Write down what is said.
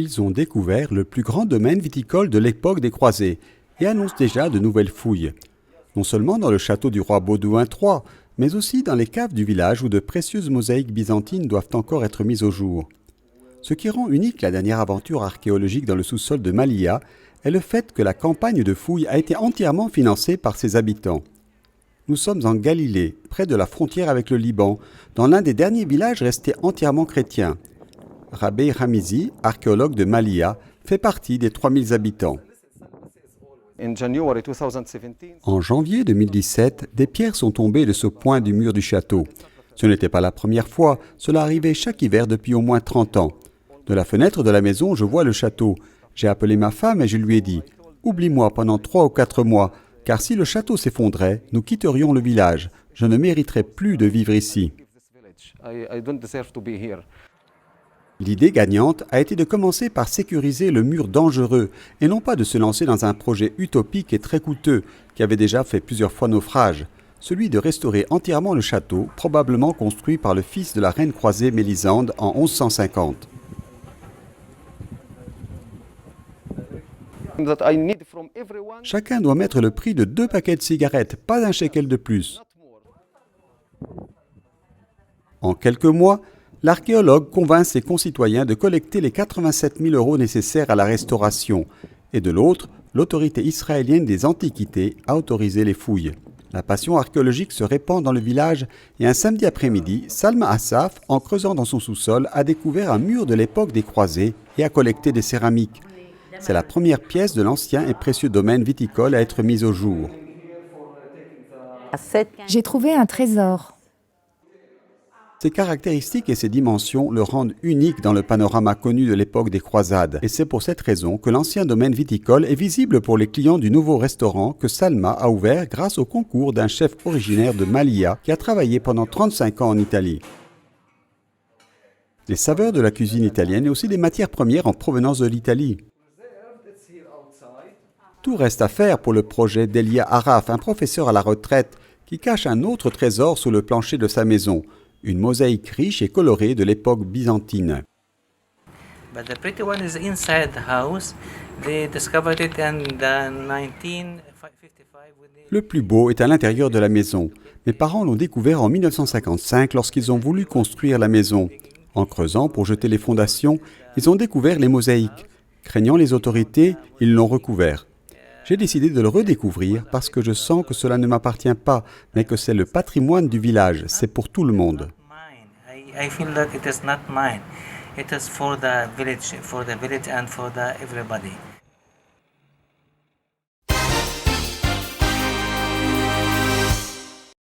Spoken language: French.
Ils ont découvert le plus grand domaine viticole de l'époque des croisés et annoncent déjà de nouvelles fouilles. Non seulement dans le château du roi Baudouin III, mais aussi dans les caves du village où de précieuses mosaïques byzantines doivent encore être mises au jour. Ce qui rend unique la dernière aventure archéologique dans le sous-sol de Malia est le fait que la campagne de fouilles a été entièrement financée par ses habitants. Nous sommes en Galilée, près de la frontière avec le Liban, dans l'un des derniers villages restés entièrement chrétiens. Rabbi Hamizi, archéologue de Malia, fait partie des 3000 habitants. En janvier 2017, des pierres sont tombées de ce point du mur du château. Ce n'était pas la première fois, cela arrivait chaque hiver depuis au moins 30 ans. De la fenêtre de la maison, je vois le château. J'ai appelé ma femme et je lui ai dit « Oublie-moi pendant 3 ou 4 mois, car si le château s'effondrait, nous quitterions le village. Je ne mériterais plus de vivre ici. » L'idée gagnante a été de commencer par sécuriser le mur dangereux et non pas de se lancer dans un projet utopique et très coûteux qui avait déjà fait plusieurs fois naufrage, celui de restaurer entièrement le château, probablement construit par le fils de la reine croisée Mélisande en 1150. Chacun doit mettre le prix de 2 paquets de cigarettes, pas un shekel de plus. En quelques mois, l'archéologue convainc ses concitoyens de collecter les 87 000 € nécessaires à la restauration et de l'autre, l'autorité israélienne des Antiquités a autorisé les fouilles. La passion archéologique se répand dans le village et un samedi après-midi, Salma Assaf, en creusant dans son sous-sol, a découvert un mur de l'époque des croisés et a collecté des céramiques. C'est la première pièce de l'ancien et précieux domaine viticole à être mise au jour. J'ai trouvé un trésor. Ses caractéristiques et ses dimensions le rendent unique dans le panorama connu de l'époque des croisades. Et c'est pour cette raison que l'ancien domaine viticole est visible pour les clients du nouveau restaurant que Salma a ouvert grâce au concours d'un chef originaire de Malia qui a travaillé pendant 35 ans en Italie. Les saveurs de la cuisine italienne et aussi des matières premières en provenance de l'Italie. Tout reste à faire pour le projet d'Elia Araf, un professeur à la retraite qui cache un autre trésor sous le plancher de sa maison. Une mosaïque riche et colorée de l'époque byzantine. Le plus beau est à l'intérieur de la maison. Mes parents l'ont découvert en 1955 lorsqu'ils ont voulu construire la maison. En creusant pour jeter les fondations, ils ont découvert les mosaïques. Craignant les autorités, ils l'ont recouvert. J'ai décidé de le redécouvrir parce que je sens que cela ne m'appartient pas, mais que c'est le patrimoine du village, c'est pour tout le monde. I feel like it is not mine. It is for the village and for everybody.